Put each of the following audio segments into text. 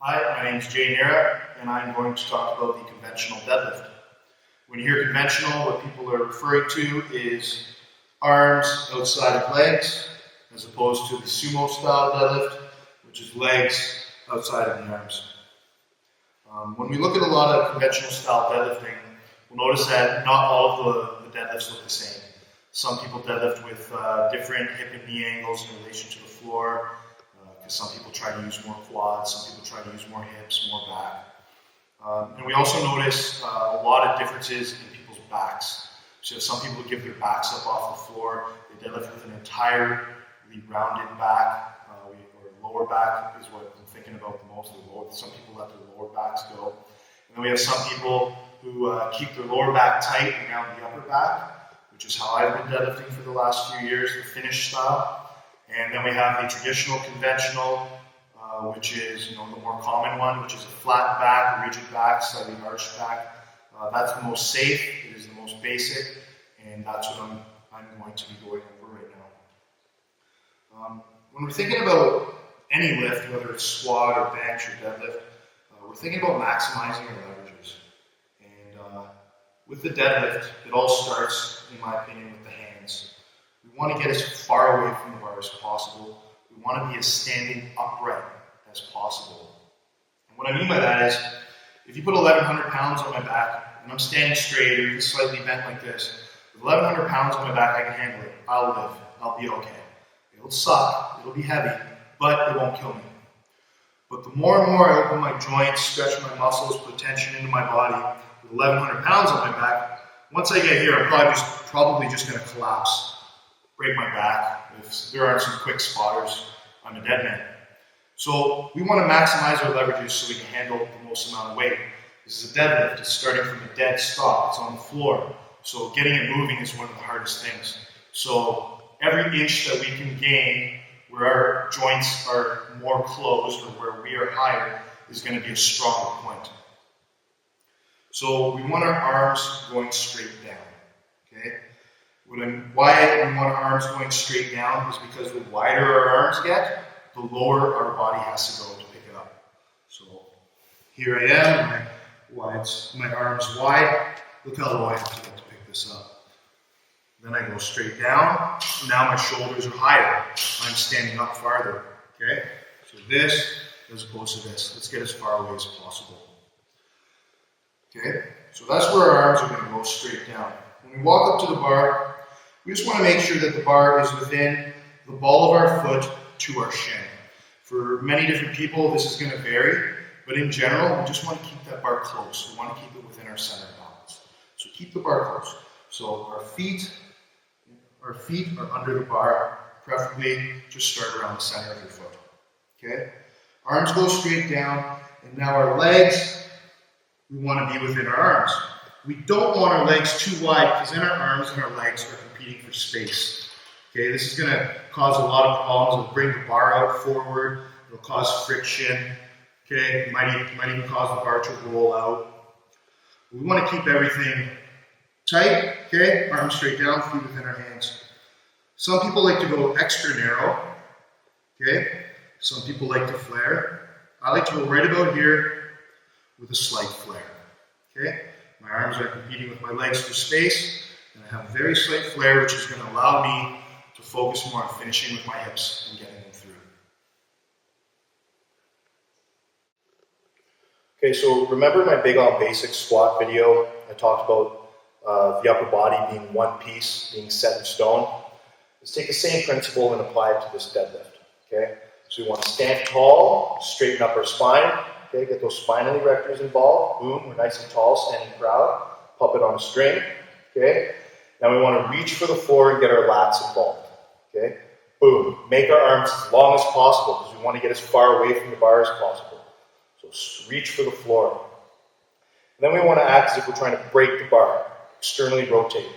Hi, my name is Jay Nera, and I'm going to talk about the conventional deadlift. When you hear conventional, what people are referring to is arms outside of legs, as opposed to the sumo style deadlift, which is legs outside of the arms. When we look at a lot of conventional style deadlifting, we'll notice that not all of the deadlifts look the same. Some people deadlift with different hip and knee angles in relation to the floor, because some people try to use more quads, some people try to use more hips, more back. And we also notice a lot of differences in people's backs. So some people give their backs up off the floor, they deadlift with an entirely rounded back, or lower back is what I'm thinking about the most. Some people let their lower backs go. And then we have some people who keep their lower back tight and round the upper back, which is how I've been deadlifting for the last few years, the Finnish style. And then we have the traditional conventional, which is the more common one, which is a flat back, a rigid back, slightly arched back. That's the most safe, it is the most basic, and that's what I'm going to be going over right now. When we're thinking about any lift, whether it's squat or bench or deadlift, we're thinking about maximizing our leverages. And with the deadlift, it all starts, in my opinion, with the hands. We want to get as far away from the bar as possible. We want to be as standing upright as possible. And what I mean by that is, if you put 1,100 pounds on my back, and I'm standing straight or even slightly bent like this, with 1,100 pounds on my back, I can handle it. I'll live. I'll be okay. It'll suck. It'll be heavy, but it won't kill me. But the more and more I open my joints, stretch my muscles, put tension into my body, with 1,100 pounds on my back, once I get here, I'm probably just going to collapse, break my back. If there aren't some quick spotters, I'm a dead man. So we want to maximize our leverages so we can handle the most amount of weight. This is a deadlift. It's starting from a dead stop. It's on the floor. So getting it moving is one of the hardest things. So every inch that we can gain where our joints are more closed or where we are higher is going to be a stronger point. So we want our arms going straight down. Okay? Why we want our arms going straight down is because the wider our arms get, the lower our body has to go to pick it up. So here I am, my arms wide. Look how low I have to get to pick this up. Then I go straight down. Now my shoulders are higher. I'm standing up farther. Okay? So this as opposed to this. Let's get as far away as possible. Okay? So that's where our arms are going to go straight down. When we walk up to the bar, we just want to make sure that the bar is within the ball of our foot to our shin. For many different people, this is going to vary, but in general, we just want to keep that bar close. We want to keep it within our center of balance. So keep the bar close. So our feet are under the bar, preferably just start around the center of your foot. Okay? Arms go straight down, and now our legs, we want to be within our arms. We don't want our legs too wide because then our arms and our legs are competing for space. Okay, this is going to cause a lot of problems. It'll bring the bar out forward. It'll cause friction. Okay, it might even cause the bar to roll out. We want to keep everything tight. Okay, arms straight down, feet within our hands. Some people like to go extra narrow. Okay, some people like to flare. I like to go right about here with a slight flare. Okay, my arms are competing with my legs for space, and I have a very slight flare, which is going to allow me to focus more on finishing with my hips and getting them through. Okay, so remember my big on basic squat video? I talked about the upper body being one piece, being set in stone. Let's take the same principle and apply it to this deadlift. Okay, so we want to stand tall, straighten up our spine. Okay, get those spinal erectors involved. Boom, we're nice and tall, standing proud. Pop it on a string. Okay, now we want to reach for the floor and get our lats involved. Okay, boom, make our arms as long as possible because we want to get as far away from the bar as possible. So reach for the floor. And then we want to act as if we're trying to break the bar, externally rotate.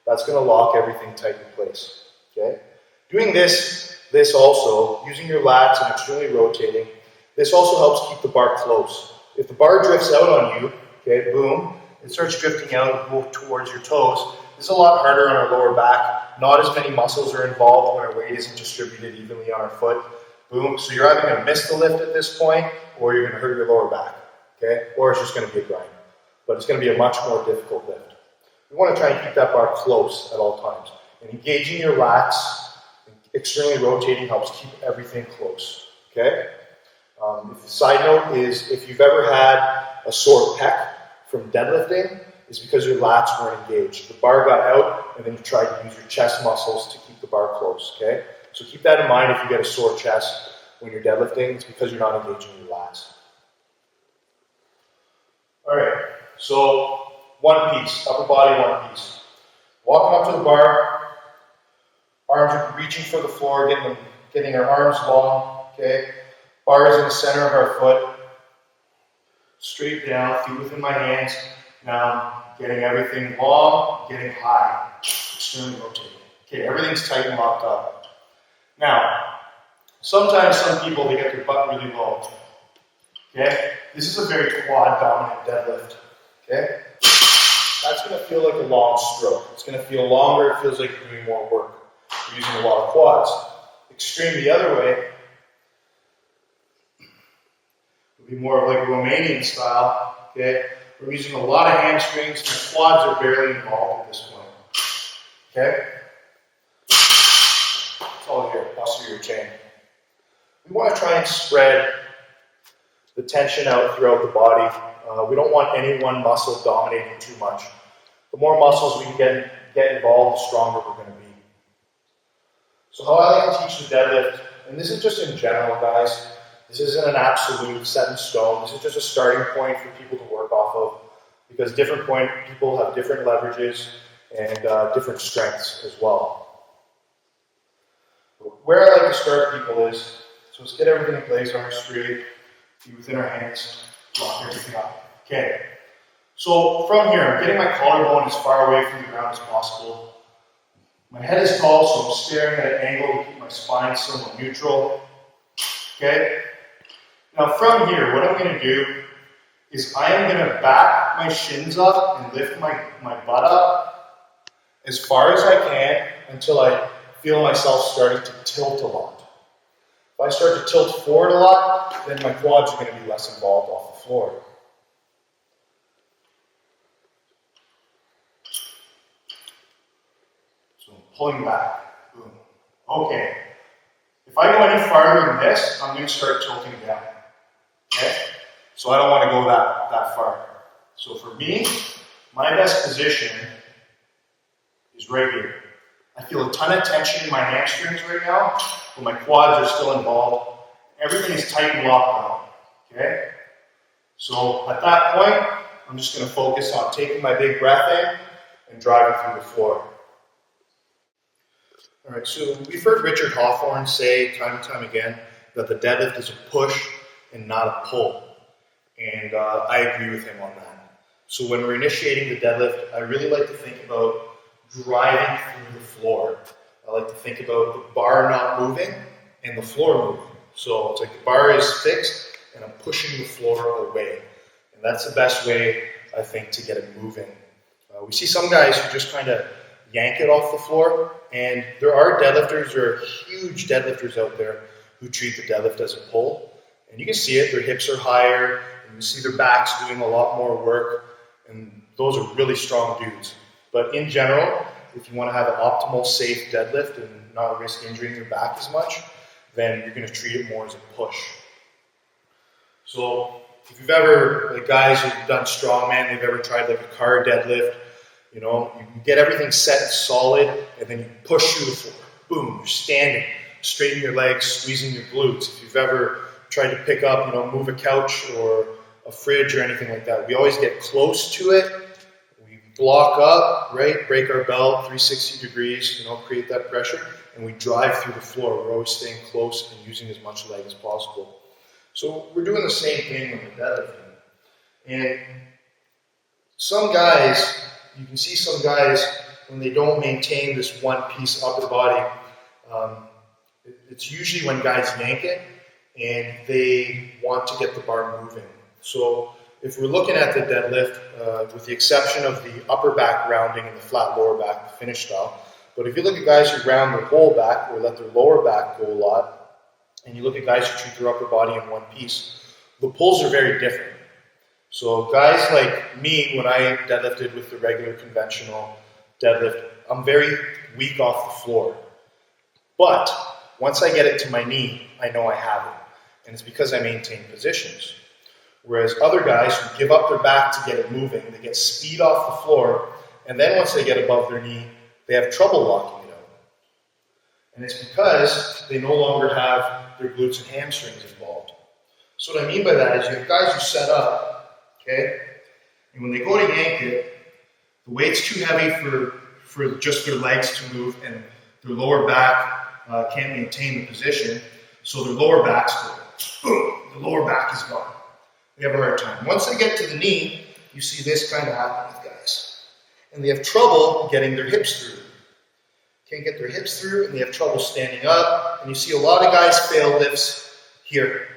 That's going to lock everything tight in place. Okay, doing this also, using your lats and externally rotating, this also helps keep the bar close. If the bar drifts out on you, okay, boom, it starts drifting out, move towards your toes. This is a lot harder on our lower back. Not as many muscles are involved when our weight isn't distributed evenly on our foot. Boom. So you're either going to miss the lift at this point, or you're going to hurt your lower back, okay? Or it's just going to be a grind. But it's going to be a much more difficult lift. We want to try and keep that bar close at all times. And engaging your lats, externally rotating helps keep everything close, okay? The side note is if you've ever had a sore pec from deadlifting, it's because your lats weren't engaged. The bar got out, and then you tried to use your chest muscles to keep the bar close, okay? So keep that in mind if you get a sore chest when you're deadlifting. It's because you're not engaging your lats. All right, so one piece, upper body one piece. Walking up to the bar, arms are reaching for the floor, getting our arms long, okay? Bar is in the center of our foot. Straight down, feet within my hands. Now, getting everything long, getting high, externally rotating. Okay, everything's tight and locked up. Now, sometimes some people, they get their butt really low. Okay, this is a very quad dominant deadlift. Okay, that's going to feel like a long stroke. It's going to feel longer, it feels like you're doing more work. You're using a lot of quads. Extreme the other way would be more of like a Romanian style. Okay, we're using a lot of hamstrings, and the quads are barely involved at this point. Okay? It's all here, muscle your chain. We want to try and spread the tension out throughout the body. We don't want any one muscle dominating too much. The more muscles we can get involved, the stronger we're going to be. So how I like to teach the deadlift, and this is just in general, guys, this isn't an absolute set in stone. This is just a starting point for people to work off of, because different people have different leverages and different strengths as well. Where I like to start people is, so let's get everything in place, arms straight, feet within our hands, lock everything up. Okay, so from here, I'm getting my collarbone as far away from the ground as possible. My head is tall, so I'm staring at an angle to keep my spine somewhat neutral. Okay? Now from here, what I'm going to do is I am going to back my shins up and lift my butt up as far as I can until I feel myself starting to tilt a lot. If I start to tilt forward a lot, then my quads are going to be less involved off the floor. So I'm pulling back. Boom. Okay. If I go any farther than this, I'm going to start tilting down. Okay? So I don't want to go that far. So for me, my best position is right here. I feel a ton of tension in my hamstrings right now, but my quads are still involved. Everything is tight and locked out. Okay? So at that point, I'm just going to focus on taking my big breath in and driving through the floor. All right, so we've heard Richard Hawthorne say time and time again that the deadlift is a push and not a pull. And I agree with him on that. So when we're initiating the deadlift, I really like to think about driving through the floor. I like to think about the bar not moving and the floor moving. So it's like the bar is fixed and I'm pushing the floor away. And that's the best way, I think, to get it moving. We see some guys who just kind of yank it off the floor, and there are deadlifters, there are huge deadlifters out there who treat the deadlift as a pull. And you can see it, their hips are higher, and you see their backs doing a lot more work, and those are really strong dudes. But in general, if you want to have an optimal, safe deadlift and not risk injuring your back as much, then you're going to treat it more as a push. So if you've ever, like guys who've done strongman, they've ever tried like a car deadlift, you know, you get everything set and solid, and then you push through the floor. Boom, you're standing, straighten your legs, squeezing your glutes. If you've ever tried to pick up, move a couch or a fridge or anything like that, we always get close to it. We block up, right? Break our belt 360 degrees, create that pressure, and we drive through the floor. We're always staying close and using as much leg as possible. So we're doing the same thing with the deadlifting. And some guys, you can see some guys, when they don't maintain this one-piece upper body, it's usually when guys yank it and they want to get the bar moving. So if we're looking at the deadlift, with the exception of the upper back rounding and the flat lower back, the finish style, but if you look at guys who round their whole back or let their lower back go a lot, and you look at guys who treat their upper body in one piece, the pulls are very different. So guys like me, when I deadlifted with the regular conventional deadlift, I'm very weak off the floor. But once I get it to my knee, I know I have it. And it's because I maintain positions. Whereas other guys who give up their back to get it moving, they get speed off the floor, and then once they get above their knee, they have trouble locking it out. And it's because they no longer have their glutes and hamstrings involved. So what I mean by that is you have guys who set up, okay, and when they go to yank it, the weight's too heavy for just their legs to move, and their lower back can't maintain the position, so their lower back's going. The lower back is gone. They have a hard time. Once they get to the knee, you see this kind of happen with guys. And they have trouble getting their hips through. Can't get their hips through, and they have trouble standing up. And you see a lot of guys fail lifts here,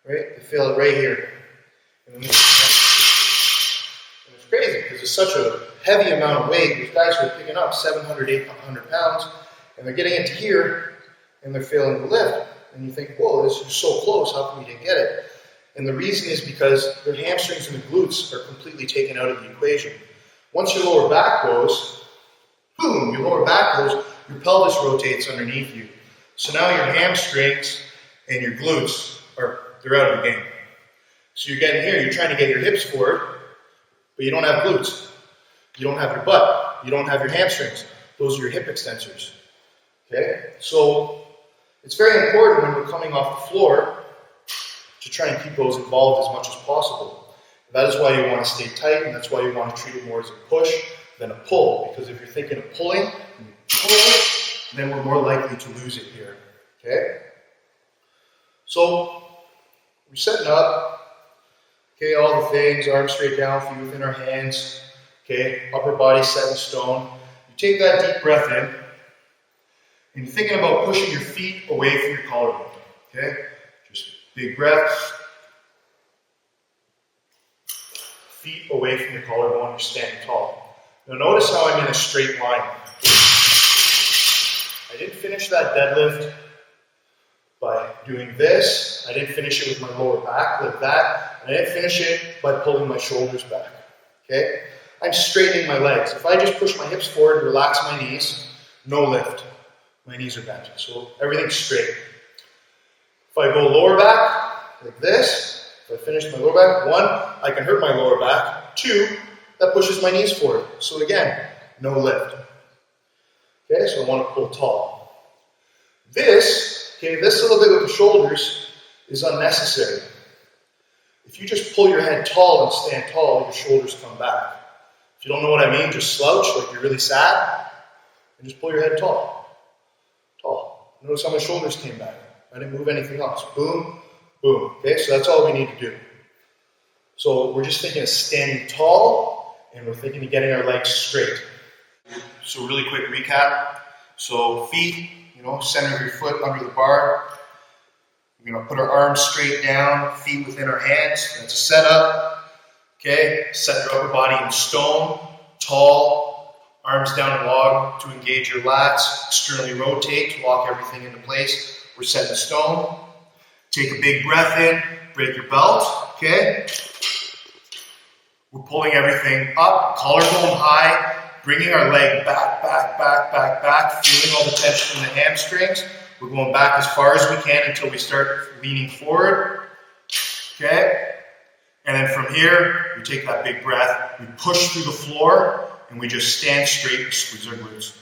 right? They fail it right here. And it's crazy because it's such a heavy amount of weight. These guys who are picking up 700, 800 pounds, and they're getting it to here, and they're failing the lift. And you think, whoa, this is so close, how come we didn't get it? And the reason is because their hamstrings and the glutes are completely taken out of the equation. Once your lower back goes, boom, your lower back goes, your pelvis rotates underneath you. So now your hamstrings and your glutes they're out of the game. So you're getting here, you're trying to get your hips forward, but you don't have glutes. You don't have your butt. You don't have your hamstrings. Those are your hip extensors. Okay? So it's very important when we're coming off the floor to try and keep those involved as much as possible. That is why you want to stay tight, and that's why you want to treat it more as a push than a pull. Because if you're thinking of pulling, and you pull, then we're more likely to lose it here. Okay? So we're setting up. Okay, all the things, arms straight down, feet within our hands. Okay, upper body set in stone. You take that deep breath in, and you're thinking about pushing your feet away from your collarbone. Okay? Just big breaths. Feet away from your collarbone, you're standing tall. Now notice how I'm in a straight line. I didn't finish that deadlift by doing this. I didn't finish it with my lower back like that. And I didn't finish it by pulling my shoulders back. Okay? I'm straightening my legs. If I just push my hips forward, relax my knees, no lift. My knees are bent. So everything's straight. If I go lower back like this, if I finish my lower back, 1, I can hurt my lower back. 2, that pushes my knees forward. So again, no lift. Okay, so I want to pull tall. This little bit with the shoulders is unnecessary. If you just pull your head tall and stand tall, your shoulders come back. If you don't know what I mean, just slouch like you're really sad and just pull your head tall. Tall. Notice how my shoulders came back. I didn't move anything else. Boom, boom. Okay, so that's all we need to do. So we're just thinking of standing tall, and we're thinking of getting our legs straight. So really quick recap. So feet, center of your foot under the bar. We're going to put our arms straight down, feet within our hands. That's a setup. Okay, set your upper body in stone, tall, arms down and log to engage your lats, externally rotate to lock everything into place. We're set in stone. Take a big breath in, break your belt, okay? We're pulling everything up, collarbone high, bringing our leg back, feeling all the tension in the hamstrings. We're going back as far as we can until we start leaning forward, okay? And then from here, we take that big breath, we push through the floor, and we just stand straight and squeeze our glutes.